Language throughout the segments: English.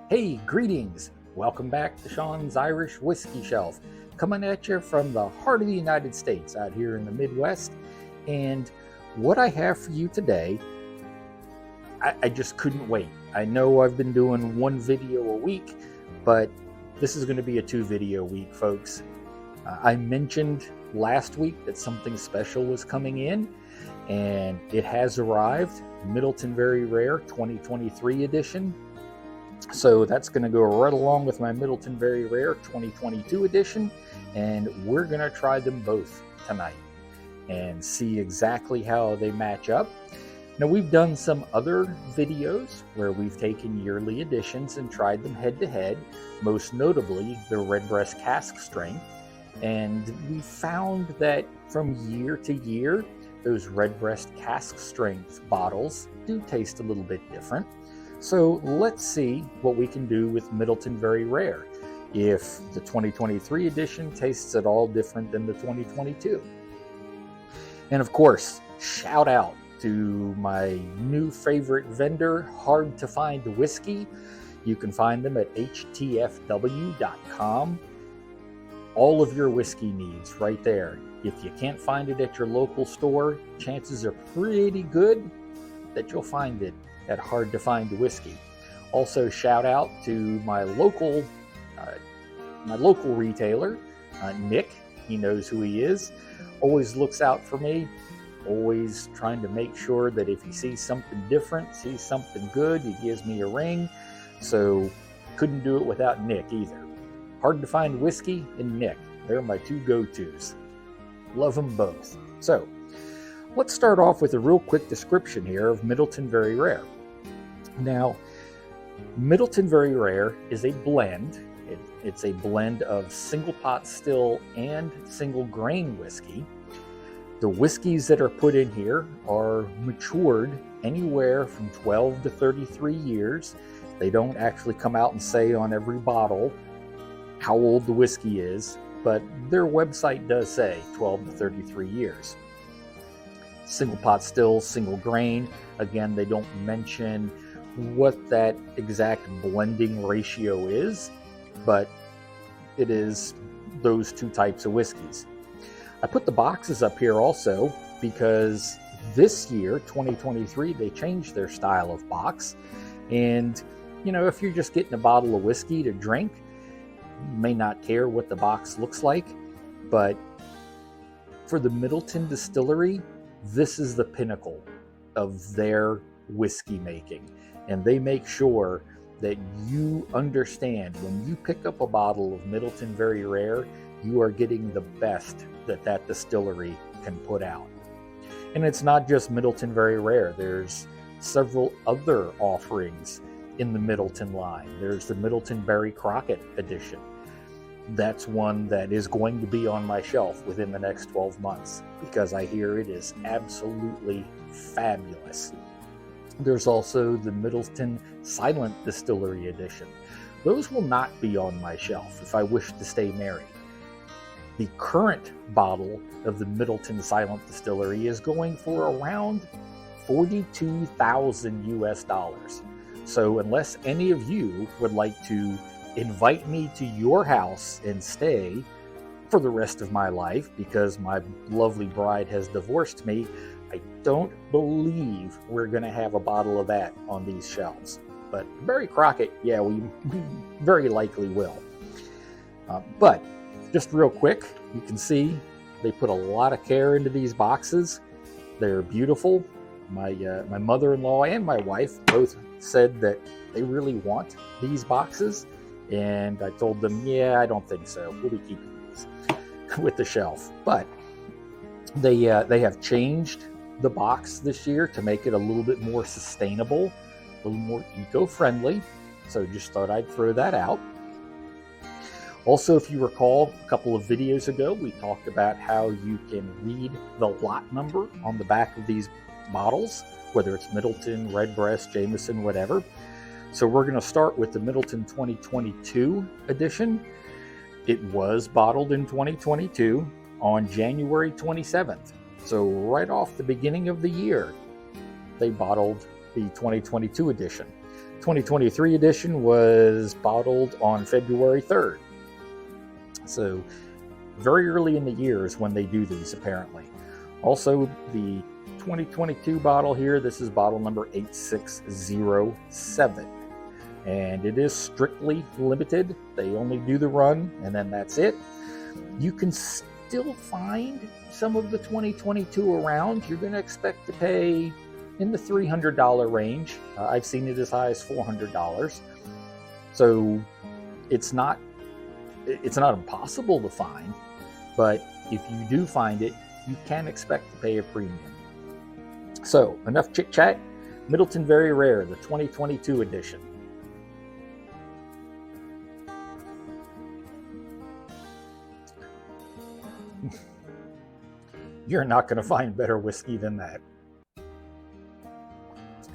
Hey, greetings! Welcome back to Sean's Irish Whiskey Shelf, coming at you from the heart of the United States out here in the Midwest. And what I have for you today, I just couldn't wait. I know I've been doing one video a week, but this is going to be a 2-video week, folks. I mentioned last week that something special was coming in, and it has arrived. Midleton Very Rare 2023 edition. So that's going to go right along with my Midleton Very Rare 2022 edition, and we're going to try them both tonight and see exactly how they match up. Now, we've done some other videos where we've taken yearly editions and tried them head to head, most notably the Redbreast cask strength, and we found that from year to year, those Redbreast cask strength bottles do taste a little bit different. So let's see what we can do with Midleton Very Rare, if the 2023 edition tastes at all different than the 2022. And of course, shout out to my new favorite vendor, Hard to Find Whiskey. You can find them at htfw.com. All of your whiskey needs right there. If you can't find it at your local store, chances are pretty good that you'll find it at Hard to Find Whiskey. Also, shout out to my local retailer, Nick. He knows who he is. Always looks out for me. Always trying to make sure that if he sees something different, sees something good, he gives me a ring. So couldn't do it without Nick either. Hard to Find Whiskey and Nick. They're my two go-tos. Love them both. So let's start off with a real quick description here of Midleton Very Rare. Now, Midleton Very Rare is a blend. It's a blend of single pot still and single grain whiskey. The whiskeys that are put in here are matured anywhere from 12 to 33 years. They don't actually come out and say on every bottle how old the whiskey is, but their website does say 12 to 33 years. Single pot still, single grain. Again, they don't mention what that exact blending ratio is, but it is those two types of whiskeys. I put the boxes up here also because this year, 2023, they changed their style of box. And, you know, if you're just getting a bottle of whiskey to drink, you may not care what the box looks like, but for the Midleton Distillery, this is the pinnacle of their whiskey making. And they make sure that you understand when you pick up a bottle of Midleton Very Rare, you are getting the best that distillery can put out. And it's not just Midleton Very Rare. There's several other offerings in the Midleton line. There's the Midleton Barry Crockett edition. That's one that is going to be on my shelf within the next 12 months because I hear it is absolutely fabulous. There's also the Midleton Silent Distillery edition. Those will not be on my shelf if I wish to stay married. The current bottle of the Midleton Silent Distillery is going for around $42,000 US. So unless any of you would like to invite me to your house and stay for the rest of my life because my lovely bride has divorced me, I don't believe we're going to have a bottle of that on these shelves. But Barry Crockett, yeah, we very likely will. But just real quick, you can see they put a lot of care into these boxes. They're beautiful. My mother-in-law and my wife both said that they really want these boxes. And I told them, yeah, I don't think so. We'll be keeping these with the shelf. But they have changed the box this year to make it a little bit more sustainable, a little more eco-friendly. So just thought I'd throw that out. Also, if you recall, a couple of videos ago, we talked about how you can read the lot number on the back of these bottles, whether it's Midleton, Redbreast, Jameson, whatever. So we're going to start with the Midleton 2022 edition. It was bottled in 2022 on January 27th. So right off the beginning of the year, they bottled the 2022 edition. 2023 edition was bottled on February 3rd. So very early in the year is when they do these, apparently. Also, the 2022 bottle here, this is bottle number 8607. And it is strictly limited. They only do the run, and then that's it. You can still find some of the 2022 around. You're going to expect to pay in the $300 range. I've seen it as high as $400. So it's not impossible to find, but if you do find it, you can expect to pay a premium. So enough chit chat. Midleton Very Rare, the 2022 edition. You're not going to find better whiskey than that.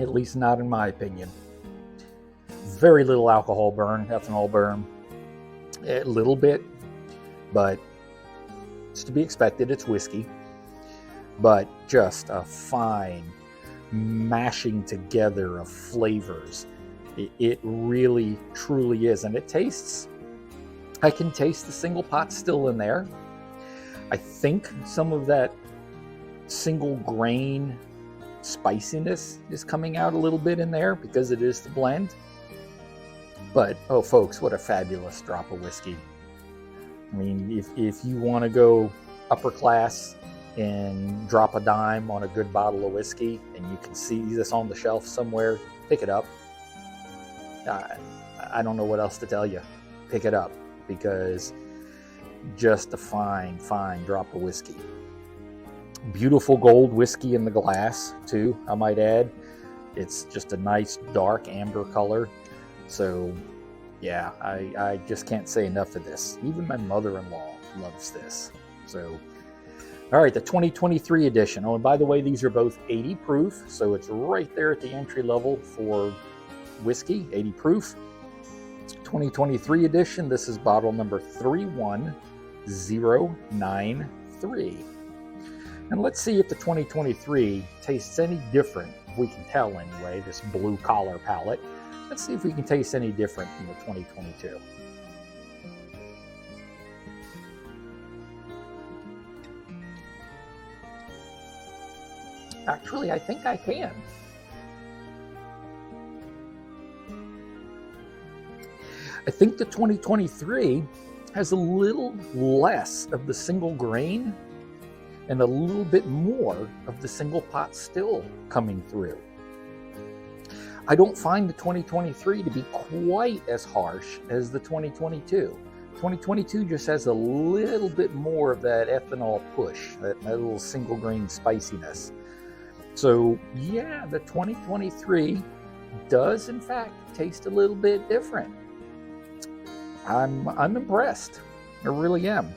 At least not in my opinion. Very little alcohol burn, ethanol burn. A little bit, but it's to be expected. It's whiskey. But just a fine mashing together of flavors. It really, truly is. And it tastes, I can taste the single pot still in there. I think some of that single grain spiciness is coming out a little bit in there because it is the blend. But, oh folks, what a fabulous drop of whiskey. I mean, if you want to go upper class and drop a dime on a good bottle of whiskey and you can see this on the shelf somewhere, pick it up. I don't know what else to tell you. Pick it up, because just a fine, fine drop of whiskey. Beautiful gold whiskey in the glass, too, I might add. It's just a nice dark amber color. So, yeah, I just can't say enough of this. Even my mother-in-law loves this. So, all right, the 2023 edition. Oh, and by the way, these are both 80 proof, so it's right there at the entry level for whiskey, 80 proof. 2023 edition, this is bottle number 31093. And let's see if the 2023 tastes any different, if we can tell anyway, this blue collar palette. Let's see if we can taste any different from the 2022. Actually, I think I can. I think the 2023 has a little less of the single grain and a little bit more of the single pot still coming through. I don't find the 2023 to be quite as harsh as the 2022. 2022 just has a little bit more of that ethanol push, that little single grain spiciness. So yeah, the 2023 does in fact taste a little bit different. I'm impressed. I really am.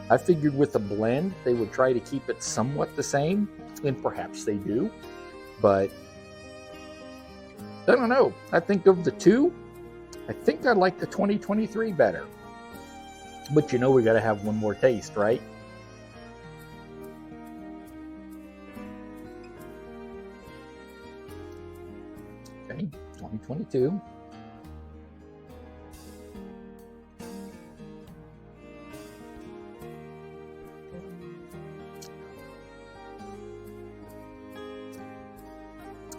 I figured with the blend, they would try to keep it somewhat the same, and perhaps they do, but I don't know. I think of the two, I think I like the 2023 better. But you know we got to have one more taste, right? Okay, 2022.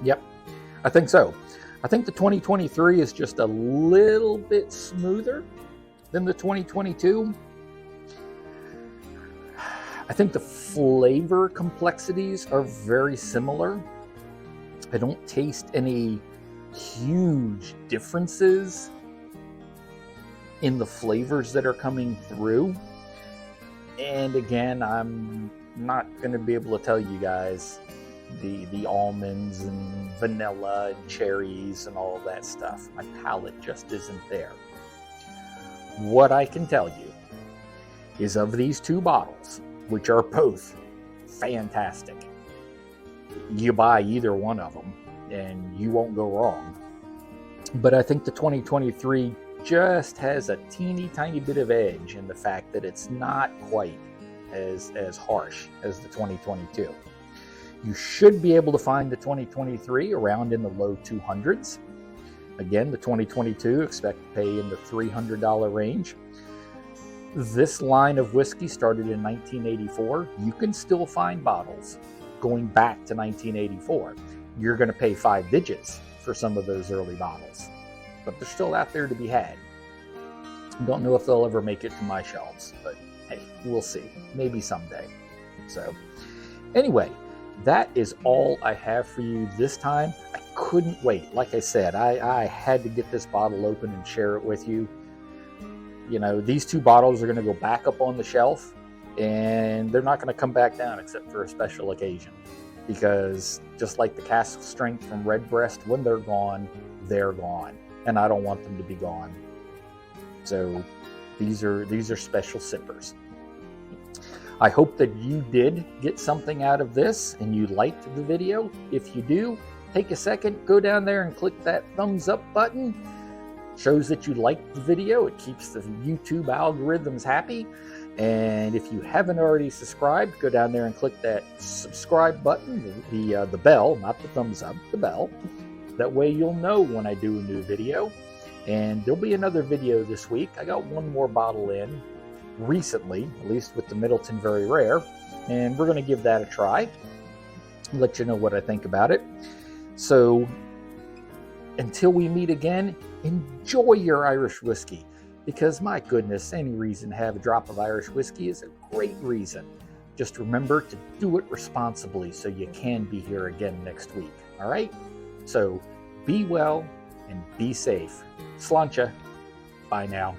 Yep, I think so. I think the 2023 is just a little bit smoother than the 2022. I think the flavor complexities are very similar. I don't taste any huge differences in the flavors that are coming through. And again, I'm not going to be able to tell you guys the almonds and vanilla and cherries and all of that stuff. My palate just isn't there. What I can tell you is of these two bottles, which are both fantastic, you buy either one of them and you won't go wrong. But I think the 2023 just has a teeny tiny bit of edge in the fact that it's not quite as harsh as the 2022. You should be able to find the 2023 around in the low 200s. Again, the 2022, expect to pay in the $300 range. This line of whiskey started in 1984. You can still find bottles going back to 1984. You're going to pay 5 digits for some of those early bottles, but they're still out there to be had. Don't know if they'll ever make it to my shelves, but hey, we'll see. Maybe someday. So anyway, that is all I have for you this time. I couldn't wait. Like I said, I had to get this bottle open and share it with you. You know, these 2 bottles are going to go back up on the shelf, and they're not going to come back down except for a special occasion. Because just like the cask strength from Redbreast, when they're gone, and I don't want them to be gone. So these are special sippers. I hope that you did get something out of this and you liked the video. If you do, take a second, go down there and click that thumbs up button. Shows that you liked the video. It keeps the YouTube algorithms happy. And if you haven't already subscribed, go down there and click that subscribe button, the bell, not the thumbs up, the bell. That way you'll know when I do a new video. And there'll be another video this week. I got one more bottle in recently, at least with the Midleton Very Rare, and we're going to give that a try. Let you know what I think about it. So until we meet again, enjoy your Irish whiskey, because my goodness, any reason to have a drop of Irish whiskey is a great reason. Just remember to do it responsibly so you can be here again next week. All right? So be well and be safe. Sláinte. Bye now.